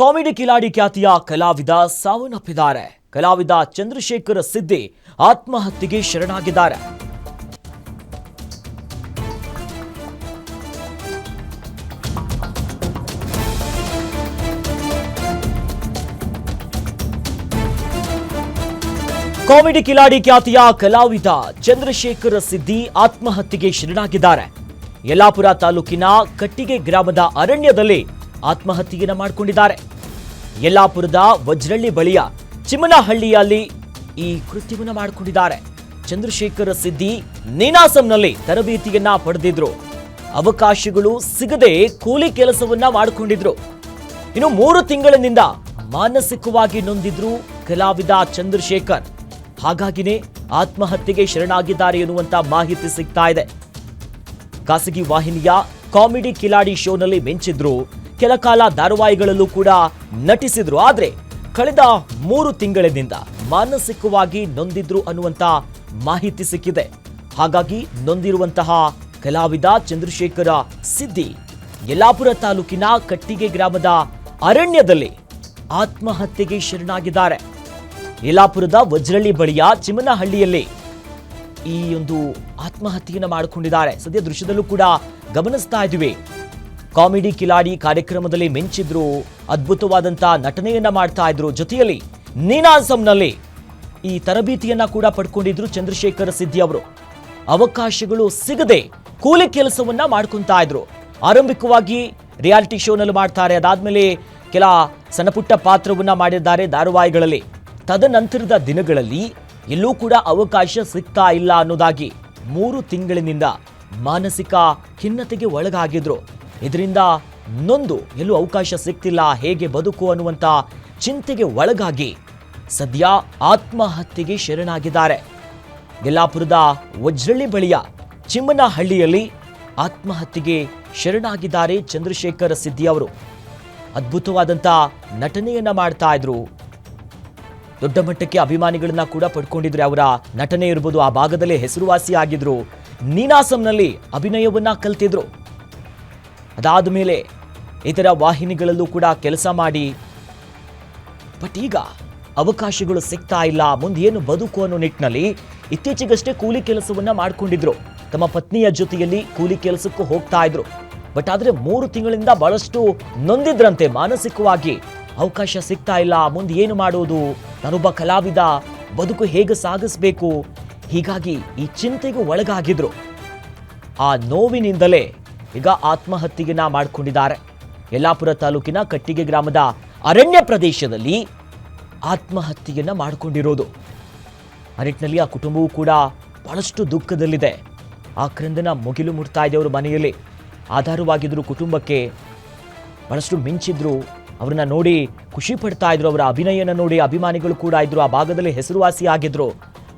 Comedy Kiladi ಖ್ಯಾತಿಯ ಕಲಾವಿದ ಸಾವನ್ನಪ್ಪಿದ್ದಾರೆ. ಕಲಾವಿದ ಚಂದ್ರಶೇಖರ ಸಿದ್ದಿ ಆತ್ಮಹತ್ಯೆಗೆ ಶರಣಾಗಿದ್ದಾರೆ. ಕಾಮಿಡಿ ಕಿಲಾಡಿ ಖ್ಯಾತಿಯ ಕಲಾವಿದ ಚಂದ್ರಶೇಖರ ಸಿದ್ದಿ ಆತ್ಮಹತ್ಯೆಗೆ ಶರಣಾಗಿದ್ದಾರೆ. ಯಲ್ಲಾಪುರ ತಾಲೂಕಿನ ಕಟ್ಟಿಗೆ ಗ್ರಾಮದ ಅರಣ್ಯದಲ್ಲಿ ಆತ್ಮಹತ್ಯೆಯನ್ನು ಮಾಡಿಕೊಂಡಿದ್ದಾರೆ. ಯಲ್ಲಾಪುರದ ವಜ್ರಳ್ಳಿ ಬಳಿಯ ಚಿಮ್ಮನಹಳ್ಳಿಯಲ್ಲಿ ಈ ಕೃತ್ಯವನ್ನು ಮಾಡಿಕೊಂಡಿದ್ದಾರೆ. ಚಂದ್ರಶೇಖರ ಸಿದ್ದಿ ನೀನಾಸಂನಲ್ಲಿ ತರಬೇತಿಯನ್ನ ಪಡೆದಿದ್ರು. ಅವಕಾಶಗಳು ಸಿಗದೆ ಕೂಲಿ ಕೆಲಸವನ್ನ ಮಾಡಿಕೊಂಡಿದ್ರು. ಇನ್ನು 3 ತಿಂಗಳಿನಿಂದ ಮಾನಸಿಕವಾಗಿ ನೊಂದಿದ್ರು ಕಲಾವಿದ ಚಂದ್ರಶೇಖರ್. ಹಾಗಾಗಿನೇ ಆತ್ಮಹತ್ಯೆಗೆ ಶರಣಾಗಿದ್ದಾರೆ ಎನ್ನುವಂತ ಮಾಹಿತಿ ಸಿಗ್ತಾ ಇದೆ. ಖಾಸಗಿ ವಾಹಿನಿಯ ಕಾಮಿಡಿ ಕಿಲಾಡಿ ಶೋನಲ್ಲಿ ಮಿಂಚಿದ್ರು. ಕೆಲ ಕಾಲ ಧಾರಾವಾಹಿಗಳಲ್ಲೂ ಕೂಡ ನಟಿಸಿದ್ರು. ಆದ್ರೆ ಕಳೆದ 3 ತಿಂಗಳಿನಿಂದ ಮಾನಸಿಕವಾಗಿ ನೊಂದಿದ್ರು ಅನ್ನುವಂತ ಮಾಹಿತಿ ಸಿಕ್ಕಿದೆ. ಹಾಗಾಗಿ ನೊಂದಿರುವಂತಹ ಕಲಾವಿದ ಚಂದ್ರಶೇಖರ ಸಿದ್ದಿ ಯಲ್ಲಾಪುರ ತಾಲೂಕಿನ ಕಟ್ಟಿಗೆ ಗ್ರಾಮದ ಅರಣ್ಯದಲ್ಲಿ ಆತ್ಮಹತ್ಯೆಗೆ ಶರಣಾಗಿದ್ದಾರೆ. ಯಲ್ಲಾಪುರದ ವಜ್ರಳ್ಳಿ ಬಳಿಯ ಚಿಮ್ಮನಹಳ್ಳಿಯಲ್ಲಿ ಈ ಒಂದು ಆತ್ಮಹತ್ಯೆಯನ್ನು ಮಾಡಿಕೊಂಡಿದ್ದಾರೆ. ಸದ್ಯ ದೃಶ್ಯದಲ್ಲೂ ಕೂಡ ಗಮನಿಸ್ತಾ ಇದ್ದೀವಿ. ಕಾಮಿಡಿ ಕಿಲಾಡಿ ಕಾರ್ಯಕ್ರಮದಲ್ಲಿ ಮಿಂಚಿದ್ರು. ಅದ್ಭುತವಾದಂತ ನಟನೆಯನ್ನ ಮಾಡ್ತಾ ಇದ್ರು. ಜೊತೆಯಲ್ಲಿ ನೀನಾಸಂನಲ್ಲಿ ಈ ತರಬೇತಿಯನ್ನ ಕೂಡ ಪಡ್ಕೊಂಡಿದ್ರು ಚಂದ್ರಶೇಖರ ಸಿದ್ದಿ ಅವರು. ಅವಕಾಶಗಳು ಸಿಗದೆ ಕೂಲಿ ಕೆಲಸವನ್ನ ಮಾಡ್ಕೊಂತಾ ಇದ್ರು. ಆರಂಭಿಕವಾಗಿ ರಿಯಾಲಿಟಿ ಶೋನಲ್ಲಿ ಮಾಡ್ತಾರೆ. ಅದಾದ್ಮೇಲೆ ಕೆಲ ಸಣ್ಣಪುಟ್ಟ ಪಾತ್ರವನ್ನ ಮಾಡಿದ್ದಾರೆ ಧಾರಾವಾಹಿಗಳಲ್ಲಿ. ತದನಂತರದ ದಿನಗಳಲ್ಲಿ ಎಲ್ಲೂ ಕೂಡ ಅವಕಾಶ ಸಿಗ್ತಾ ಇಲ್ಲ ಅನ್ನೋದಾಗಿ 3 ತಿಂಗಳಿನಿಂದ ಮಾನಸಿಕ ಖಿನ್ನತೆಗೆ ಒಳಗಾಗಿದ್ರು. ಇದರಿಂದ ನೊಂದು ಎಲ್ಲೂ ಅವಕಾಶ ಸಿಗ್ತಿಲ್ಲ, ಹೇಗೆ ಬದುಕು ಅನ್ನುವಂತ ಚಿಂತೆಗೆ ಒಳಗಾಗಿ ಸದ್ಯ ಆತ್ಮಹತ್ಯೆಗೆ ಶರಣಾಗಿದ್ದಾರೆ. ಯಲ್ಲಾಪುರದ ವಜ್ರಳ್ಳಿ ಬಳಿಯ ಚಿಮ್ಮನಹಳ್ಳಿಯಲ್ಲಿ ಆತ್ಮಹತ್ಯೆಗೆ ಶರಣಾಗಿದ್ದಾರೆ ಚಂದ್ರಶೇಖರ ಸಿದ್ದಿ ಅವರು. ಅದ್ಭುತವಾದಂತ ನಟನೆಯನ್ನ ಮಾಡ್ತಾ ಇದ್ರು. ದೊಡ್ಡ ಮಟ್ಟಕ್ಕೆ ಅಭಿಮಾನಿಗಳನ್ನ ಕೂಡ ಪಡ್ಕೊಂಡಿದ್ರು. ಅವರ ನಟನೆ ಇರ್ಬೋದು, ಆ ಭಾಗದಲ್ಲಿ ಹೆಸರುವಾಸಿ ಆಗಿದ್ರು. ನೀನಾಸಂನಲ್ಲಿ ಅಭಿನಯವನ್ನ ಕಲ್ತಿದ್ರು. ಅದಾದ ಮೇಲೆ ಇತರ ವಾಹಿನಿಗಳಲ್ಲೂ ಕೂಡ ಕೆಲಸ ಮಾಡಿ, ಬಟ್ ಈಗ ಅವಕಾಶಗಳು ಸಿಗ್ತಾ ಇಲ್ಲ, ಮುಂದೆ ಏನು ಬದುಕು ಅನ್ನೋ ನಿಟ್ಟಿನಲ್ಲಿ ಇತ್ತೀಚೆಗಷ್ಟೇ ಕೂಲಿ ಕೆಲಸವನ್ನ ಮಾಡ್ಕೊಂಡಿದ್ರು. ತಮ್ಮ ಪತ್ನಿಯ ಜೊತೆಯಲ್ಲಿ ಕೂಲಿ ಕೆಲಸಕ್ಕೂ ಹೋಗ್ತಾ ಇದ್ರು. ಬಟ್ ಆದ್ರೆ 3 ತಿಂಗಳಿಂದ ಬಹಳಷ್ಟು ನೊಂದಿದ್ರಂತೆ ಮಾನಸಿಕವಾಗಿ. ಅವಕಾಶ ಸಿಗ್ತಾ ಇಲ್ಲ, ಮುಂದೆ ಏನು ಮಾಡೋದು, ನಾನೊಬ್ಬ ಕಲಾವಿದ, ಬದುಕು ಹೇಗೆ ಸಾಗಿಸ್ಬೇಕು, ಹೀಗಾಗಿ ಈ ಚಿಂತೆಗೂ ಒಳಗಾಗಿದ್ರು. ಆ ನೋವಿನಿಂದಲೇ ಈಗ ಆತ್ಮಹತ್ಯೆಯನ್ನ ಮಾಡಿಕೊಂಡಿದ್ದಾರೆ. ಯಲ್ಲಾಪುರ ತಾಲೂಕಿನ ಕಟ್ಟಿಗೆ ಗ್ರಾಮದ ಅರಣ್ಯ ಪ್ರದೇಶದಲ್ಲಿ ಆತ್ಮಹತ್ಯೆಯನ್ನ ಮಾಡಿಕೊಂಡಿರೋದು. ಆ ನಿಟ್ಟಿನಲ್ಲಿ ಆ ಕುಟುಂಬವೂ ಕೂಡ ಬಹಳಷ್ಟು ದುಃಖದಲ್ಲಿದೆ. ಆ ಕ್ರಂದನ ಮುಗಿಲು ಮುಟ್ತಾ ಇದೆ ಅವರ ಮನೆಯಲ್ಲಿ. ಆಧಾರವಾಗಿದ್ರು ಕುಟುಂಬಕ್ಕೆ. ಬಹಳಷ್ಟು ಮಿಂಚಿದ್ರು. ಅವ್ರನ್ನ ನೋಡಿ ಖುಷಿ ಪಡ್ತಾ ಇದ್ರು. ಅವರ ಅಭಿನಯನ ನೋಡಿ ಅಭಿಮಾನಿಗಳು ಕೂಡ ಇದ್ರು. ಆ ಭಾಗದಲ್ಲಿ ಹೆಸರುವಾಸಿ ಆಗಿದ್ರು.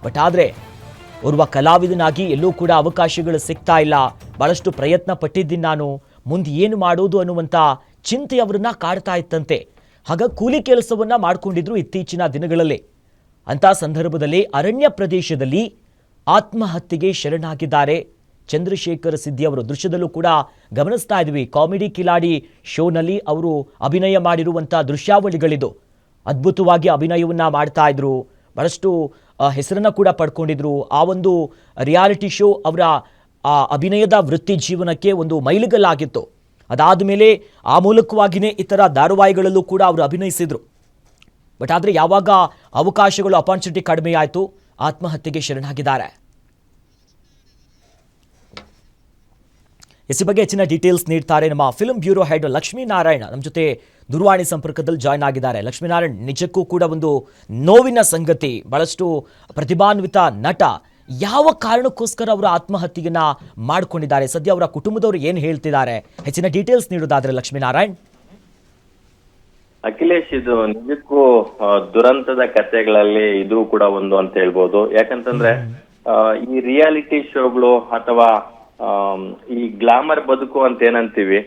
ಬಟ್ ಆದ್ರೆ ಓರ್ವ ಕಲಾವಿದನಾಗಿ ಎಲ್ಲೂ ಕೂಡ ಅವಕಾಶಗಳು ಸಿಗ್ತಾ ಇಲ್ಲ. ಬಹಳಷ್ಟು ಪ್ರಯತ್ನ ಪಟ್ಟಿದ್ದೀನಿ ನಾನು, ಮುಂದೆ ಏನು ಮಾಡೋದು ಅನ್ನುವಂಥ ಚಿಂತೆ ಅವರನ್ನ ಕಾಡ್ತಾ ಇತ್ತಂತೆ. ಹಾಗಾಗಿ ಕೂಲಿ ಕೆಲಸವನ್ನ ಮಾಡ್ಕೊಂಡಿದ್ರು ಇತ್ತೀಚಿನ ದಿನಗಳಲ್ಲಿ. ಅಂತ ಸಂದರ್ಭದಲ್ಲಿ ಅರಣ್ಯ ಪ್ರದೇಶದಲ್ಲಿ ಆತ್ಮಹತ್ಯೆಗೆ ಶರಣಾಗಿದ್ದಾರೆ ಚಂದ್ರಶೇಖರ ಸಿದ್ದಿ ಅವರು. ದೃಶ್ಯದಲ್ಲೂ ಕೂಡ ಗಮನಿಸ್ತಾ ಇದ್ವಿ. ಕಾಮಿಡಿ ಕಿಲಾಡಿ ಶೋನಲ್ಲಿ ಅವರು ಅಭಿನಯ ಮಾಡಿರುವಂಥ ದೃಶ್ಯಾವಳಿಗಳಿದು. ಅದ್ಭುತವಾಗಿ ಅಭಿನಯವನ್ನ ಮಾಡ್ತಾ ಇದ್ರು. ಬಹಳಷ್ಟು ಹೆಸರನ್ನ ಕೂಡ ಪಡ್ಕೊಂಡಿದ್ರು. ಆ ಒಂದು ರಿಯಾಲಿಟಿ ಶೋ ಅವರ ಅಭಿನಯದ ವೃತ್ತಿ ಜೀವನಕ್ಕೆ ಒಂದು ಮೈಲಿಗಲ್ಲಾಗಿತ್ತು. ಅದಾದ ಮೇಲೆ ಆ ಮೂಲಕವಾಗಿಯೇ ಇತರ ಧಾರಾವಾಹಿಗಳಲ್ಲೂ ಕೂಡ ಅವರು ಅಭಿನಯಿಸಿದ್ರು. ಬಟ್ ಆದರೆ ಯಾವಾಗ ಅವಕಾಶಗಳು ಅಪಾರ್ಚುನಿಟಿ ಕಡಿಮೆ ಆಯಿತು, ಆತ್ಮಹತ್ಯೆಗೆ ಶರಣಾಗಿದ್ದಾರೆ. ಈ ಬಗ್ಗೆ ಹೆಚ್ಚಿನ ಡೀಟೇಲ್ಸ್ ನೀಡ್ತಾರೆ ನಮ್ಮ ಫಿಲ್ಮ್ ಬ್ಯೂರೋ ಹೆಡ್ ಲಕ್ಷ್ಮೀನಾರಾಯಣ. ನಮ್ಮ ಜೊತೆ ದೂರವಾಣಿ ಸಂಪರ್ಕದಲ್ಲಿ ಜಾಯ್ನ್ ಆಗಿದ್ದಾರೆ. ಲಕ್ಷ್ಮೀನಾರಾಯಣ್, ನಿಜಕ್ಕೂ ಕೂಡ ಒಂದು ನೋವಿನ ಸಂಗತಿ. ಬಹಳಷ್ಟು ಪ್ರತಿಭಾನ್ವಿತ ನಟ. ಯಾವ ಕಾರಣಕ್ಕೋಸ್ಕರ ಅವರು ಆತ್ಮಹತ್ಯೆಯನ್ನ ಮಾಡ್ಕೊಂಡಿದ್ದಾರೆ? ಸದ್ಯ ಅವರ ಕುಟುಂಬದವರು ಏನು ಹೇಳ್ತಿದ್ದಾರೆ? ಹೆಚ್ಚಿನ ಡೀಟೇಲ್ಸ್ ನೀಡೋದಾದ್ರೆ ಲಕ್ಷ್ಮೀನಾರಾಯಣ್. ಅಖಿಲೇಶ್, ಇದು ನಿಜಕ್ಕೂ ದುರಂತದ ಕಥೆಗಳಲ್ಲಿ ಇದು ಕೂಡ ಒಂದು ಅಂತ ಹೇಳ್ಬೋದು. ಯಾಕಂತಂದ್ರೆ ಈ ರಿಯಾಲಿಟಿ ಶೋಗಳು ಅಥವಾ ಈ ಗ್ಲಾಮರ್ ಬದುಕು ಅಂತ ಏನಂತೀವಿ,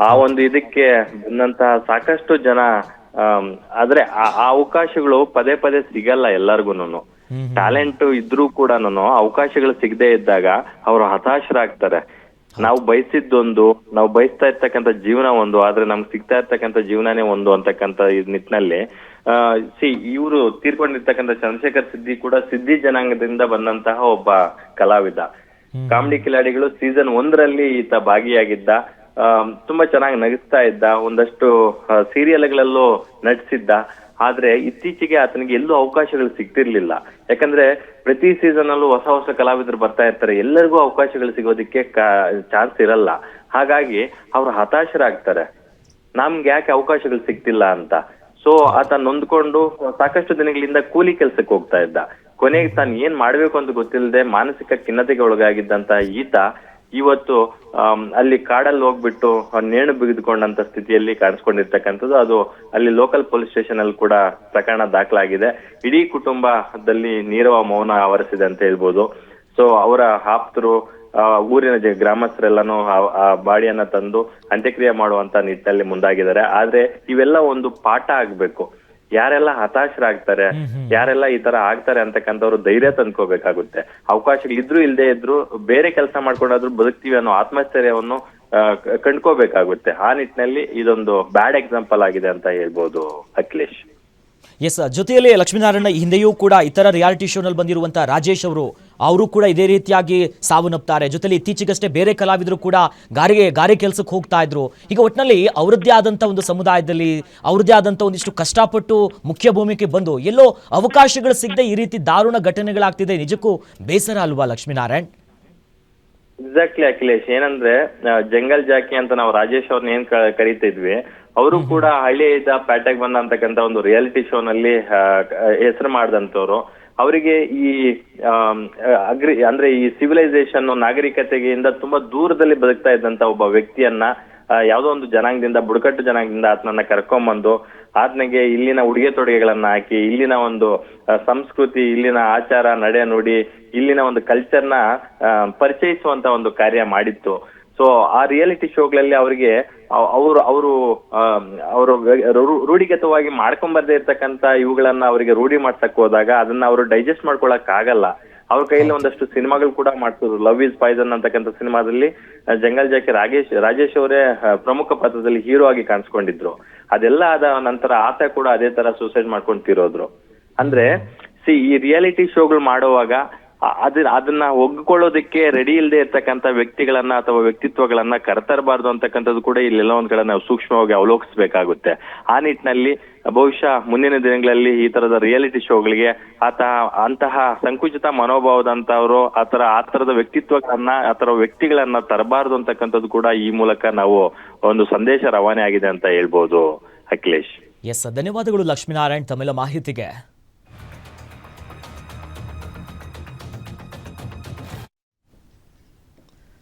ಆ ಒಂದು ಇದಕ್ಕೆ ಬಂದಂತಹ ಸಾಕಷ್ಟು ಜನ ಆದ್ರೆ ಆ ಅವಕಾಶಗಳು ಪದೇ ಪದೇ ಸಿಗಲ್ಲ ಎಲ್ಲರಿಗೂನು. ಟ್ಯಾಲೆಂಟ್ ಇದ್ರೂ ಕೂಡ ಅವಕಾಶಗಳು ಸಿಗದೆ ಇದ್ದಾಗ ಅವರು ಹತಾಶರಾಗ್ತಾರೆ. ನಾವು ಬಯಸಿದ್ದೊಂದು, ನಾವು ಬಯಸ್ತಾ ಇರ್ತಕ್ಕಂಥ ಜೀವನ ಒಂದು, ಆದ್ರೆ ನಮ್ಗೆ ಸಿಗ್ತಾ ಇರ್ತಕ್ಕಂಥ ಜೀವನನೇ ಒಂದು ಅಂತಕ್ಕಂಥ ನಿಟ್ಟಿನಲ್ಲಿ ಇವರು ತೀರ್ಕೊಂಡಿರ್ತಕ್ಕಂಥ ಚಂದ್ರಶೇಖರ್ ಸಿದ್ದಿ ಕೂಡ ಸಿದ್ದಿ ಜನಾಂಗದಿಂದ ಬಂದಂತಹ ಒಬ್ಬ ಕಲಾವಿದ. ಕಾಮಿಡಿ ಕಿಲಾಡಿಗಳು ಸೀಸನ್ 1ರಲ್ಲಿ ಈತ ಭಾಗಿಯಾಗಿದ್ದ. ತುಂಬಾ ಚೆನ್ನಾಗಿ ನಗಿಸ್ತಾ ಇದ್ದ, ಒಂದಷ್ಟು ಸೀರಿಯಲ್ಗಳಲ್ಲೂ ನಟಿಸಿದ್ದ. ಆದ್ರೆ ಇತ್ತೀಚೆಗೆ ಆತನಿಗೆ ಎಲ್ಲೂ ಅವಕಾಶಗಳು ಸಿಗ್ತಿರ್ಲಿಲ್ಲ. ಯಾಕಂದ್ರೆ ಪ್ರತಿ ಸೀಸನ್ ಅಲ್ಲೂ ಹೊಸ ಹೊಸ ಕಲಾವಿದರು ಬರ್ತಾ ಇರ್ತಾರೆ, ಎಲ್ಲರಿಗೂ ಅವಕಾಶಗಳು ಸಿಗೋದಿಕ್ಕೆ ಚಾನ್ಸ್ ಇರಲ್ಲ. ಹಾಗಾಗಿ ಅವ್ರು ಹತಾಶರಾಗ್ತಾರೆ, ನಮ್ಗೆ ಯಾಕೆ ಅವಕಾಶಗಳು ಸಿಗ್ತಿಲ್ಲ ಅಂತ. ಸೊ ಆತ ನೊಂದ್ಕೊಂಡು ಸಾಕಷ್ಟು ದಿನಗಳಿಂದ ಕೂಲಿ ಕೆಲ್ಸಕ್ಕೆ ಹೋಗ್ತಾ ಇದ್ದ. ಕೊನೆಗೆ ತಾನು ಏನ್ ಮಾಡ್ಬೇಕು ಅಂತ ಗೊತ್ತಿಲ್ಲದೆ ಮಾನಸಿಕ ಖಿನ್ನತೆಗೆ ಒಳಗಾಗಿದ್ದಂತ ಈತ ಇವತ್ತು ಅಲ್ಲಿ ಕಾಡಲ್ಲಿ ಹೋಗ್ಬಿಟ್ಟು ನೇಣು ಬಿಗಿದುಕೊಂಡಂತ ಸ್ಥಿತಿಯಲ್ಲಿ ಕಾಣಿಸ್ಕೊಂಡಿರ್ತಕ್ಕಂಥದ್ದು. ಅದು ಅಲ್ಲಿ ಲೋಕಲ್ ಪೊಲೀಸ್ ಸ್ಟೇಷನ್ ಅಲ್ಲಿ ಕೂಡ ಪ್ರಕರಣ ದಾಖಲಾಗಿದೆ. ಇಡೀ ಕುಟುಂಬದಲ್ಲಿ ನೀರವ ಮೌನ ಆವರಿಸಿದೆ ಅಂತ ಹೇಳ್ಬೋದು. ಸೊ ಅವರ ಆಪ್ತರು, ಊರಿನ ಗ್ರಾಮಸ್ಥರೆಲ್ಲಾನು ಆ ಬಾಡಿಯನ್ನ ತಂದು ಅಂತ್ಯಕ್ರಿಯೆ ಮಾಡುವಂತ ನಿಟ್ಟಿನಲ್ಲಿ ಮುಂದಾಗಿದ್ದಾರೆ. ಆದ್ರೆ ಇವೆಲ್ಲ ಒಂದು ಪಾಠ ಆಗ್ಬೇಕು. ಯಾರೆಲ್ಲ ಹತಾಶರಾಗ್ತಾರೆ, ಯಾರೆಲ್ಲ ಈ ತರ ಆಗ್ತಾರೆ ಅಂತಕ್ಕಂಥವ್ರು ಧೈರ್ಯ ತಂದ್ಕೋಬೇಕಾಗುತ್ತೆ. ಅವಕಾಶಗಳು ಇದ್ರು ಇಲ್ದೇ ಇದ್ರು ಬೇರೆ ಕೆಲಸ ಮಾಡ್ಕೊಂಡಾದ್ರೂ ಬದುಕ್ತೀವಿ ಅನ್ನೋ ಆತ್ಮಸ್ಥೈರ್ಯವನ್ನು ಕಂಡ್ಕೋಬೇಕಾಗುತ್ತೆ. ಆ ನಿಟ್ಟಿನಲ್ಲಿ ಇದೊಂದು ಬ್ಯಾಡ್ ಎಕ್ಸಾಂಪಲ್ ಆಗಿದೆ ಅಂತ ಹೇಳ್ಬೋದು ಅಖಿಲೇಶ್. ಎಸ್, ಜೊತೆಯಲ್ಲಿ ಲಕ್ಷ್ಮೀನಾರಾಯಣ ಹಿಂದೆಯೂ ಕೂಡ ಇತರ ರಿಯಾಲಿಟಿ ಶೋನಲ್ಲಿ ಬಂದಿರುವಂತಹ ರಾಜೇಶ್ ಅವರು ಕೂಡ ಇದೇ ರೀತಿಯಾಗಿ ಸಾವನ್ನಪ್ತಾರೆ. ಜೊತೆಲಿ ಇತ್ತೀಚೆಗಷ್ಟೇ ಬೇರೆ ಕಲಾವಿದರು ಕೂಡ ಗಾರೆ ಕೆಲಸಕ್ಕೆ ಹೋಗ್ತಾ ಇದ್ರು. ಈಗ ಒಟ್ಟಿನಲ್ಲಿ ಅವರದ್ದೇ ಆದಂಥ ಒಂದು ಸಮುದಾಯದಲ್ಲಿ ಅವರದ್ದೇ ಆದಂಥ ಒಂದಿಷ್ಟು ಕಷ್ಟಪಟ್ಟು ಮುಖ್ಯ ಭೂಮಿಕೆ ಬಂದು ಎಲ್ಲೋ ಅವಕಾಶಗಳು ಸಿಗದೆ ಈ ರೀತಿ ದಾರುಣ ಘಟನೆಗಳಾಗ್ತಿದೆ. ನಿಜಕ್ಕೂ ಬೇಸರ ಅಲ್ವಾ ಲಕ್ಷ್ಮೀನಾರಾಯಣ್? ಎಕ್ಸಾಕ್ಟ್ಲಿ ಅಖಿಲೇಶ್. ಏನಂದ್ರೆ ಜಂಗಲ್ ಜಾಕಿ ಅಂತ ನಾವು ರಾಜೇಶ್ ಅವ್ರನ್ನ ಏನ್ ಕರಿತಿದ್ವಿ, ಅವರು ಕೂಡ ಹಳ್ಳಿಯಿಂದ ಪ್ಯಾಟೆಗೆ ಬಂದಂತಕ್ಕಂಥ ಒಂದು ರಿಯಾಲಿಟಿ ಶೋ ನಲ್ಲಿ ಹೆಸರು ಮಾಡಿದಂತವ್ರು. ಅವರಿಗೆ ಈ ಅಂದ್ರೆ ಈ ಸಿವಿಲೈಸೇಷನ್ ನಾಗರಿಕತೆಯಿಂದ ತುಂಬಾ ದೂರದಲ್ಲಿ ಬದುಕ್ತಾ ಇದ್ದಂತ ಒಬ್ಬ ವ್ಯಕ್ತಿಯನ್ನ ಯಾವ್ದೋ ಒಂದು ಜನಾಂಗದಿಂದ, ಬುಡಕಟ್ಟು ಜನಾಂಗದಿಂದ ಆತನನ್ನ ಕರ್ಕೊಂಡ್ಬಂದು ಆತನಿಗೆ ಇಲ್ಲಿನ ಉಡುಗೆ ತೊಡುಗೆಗಳನ್ನ ಹಾಕಿ, ಇಲ್ಲಿನ ಒಂದು ಸಂಸ್ಕೃತಿ, ಇಲ್ಲಿನ ಆಚಾರ ನಡೆ ನುಡಿ, ಇಲ್ಲಿನ ಒಂದು ಕಲ್ಚರ್ನ ಪರಿಚಯಿಸುವಂತ ಒಂದು ಕಾರ್ಯ ಮಾಡಿತ್ತು. ಸೊ ಆ ರಿಯಾಲಿಟಿ ಶೋಗಳಲ್ಲಿ ಅವರಿಗೆ ಅವರು ರೂಢಿಗತವಾಗಿ ಮಾಡ್ಕೊಂಬರ್ದೇ ಇರ್ತಕ್ಕಂತ ಇವುಗಳನ್ನ ಅವರಿಗೆ ರೂಢಿ ಮಾಡ್ಸಕ್ ಹೋದಾಗ ಅದನ್ನ ಅವರು ಡೈಜೆಸ್ಟ್ ಮಾಡ್ಕೊಳಕ್ ಆಗಲ್ಲ. ಅವ್ರ ಕೈಯಲ್ಲಿ ಒಂದಷ್ಟು ಸಿನಿಮಾಗಳು ಕೂಡ ಮಾಡ್ತಿದ್ರು. ಲವ್ ಇಸ್ ಪಾಯ್ಸನ್ ಅಂತಕ್ಕಂಥ ಸಿನಿಮಾದಲ್ಲಿ ಜಂಗಲ್ ಜಾಕಿ ರಾಜೇಶ್ ಅವರೇ ಪ್ರಮುಖ ಪಾತ್ರದಲ್ಲಿ ಹೀರೋ ಆಗಿ ಕಾಣಿಸ್ಕೊಂಡಿದ್ರು. ಅದೆಲ್ಲ ಆದ ನಂತರ ಆತ ಕೂಡ ಅದೇ ತರ ಸೂಸೈಡ್ ಮಾಡ್ಕೊಂತಿರೋದ್ರು. ಅಂದ್ರೆ ಈ ರಿಯಾಲಿಟಿ ಶೋಗಳು ಮಾಡುವಾಗ ಅದನ್ನ ಒಗ್ಕೊಳ್ಳೋದಕ್ಕೆ ರೆಡಿ ಇಲ್ಲದೆ ಇರ್ತಕ್ಕಂಥ ವ್ಯಕ್ತಿಗಳನ್ನ ಅಥವಾ ವ್ಯಕ್ತಿತ್ವಗಳನ್ನ ಕರೆತರಬಾರ್ದು ಅಂತಕ್ಕಂಥದ್ದು ಕೂಡ ಇಲ್ಲೆಲ್ಲ ಒಂದ್ ಕಡೆ ನಾವು ಸೂಕ್ಷ್ಮವಾಗಿ ಅವಲೋಕಿಸ್ಬೇಕಾಗುತ್ತೆ. ಆ ನಿಟ್ಟಿನಲ್ಲಿ ಬಹುಶಃ ಮುಂದಿನ ದಿನಗಳಲ್ಲಿ ಈ ತರದ ರಿಯಾಲಿಟಿ ಶೋಗಳಿಗೆ ಅಂತಹ ಸಂಕುಚಿತ ಮನೋಭಾವದಂತವ್ರು ಆ ತರದ ವ್ಯಕ್ತಿತ್ವಗಳನ್ನ, ಆ ತರ ವ್ಯಕ್ತಿಗಳನ್ನ ತರಬಾರ್ದು ಅಂತಕ್ಕಂಥದ್ದು ಕೂಡ ಈ ಮೂಲಕ ನಾವು ಒಂದು ಸಂದೇಶ ರವಾನೆ ಆಗಿದೆ ಅಂತ ಹೇಳ್ಬೋದು ಅಖಿಲೇಶ್. ಎಸ್, ಧನ್ಯವಾದಗಳು ಲಕ್ಷ್ಮೀನಾರಾಯಣ್ ತಮ್ಮೆಲ್ಲ ಮಾಹಿತಿಗೆ.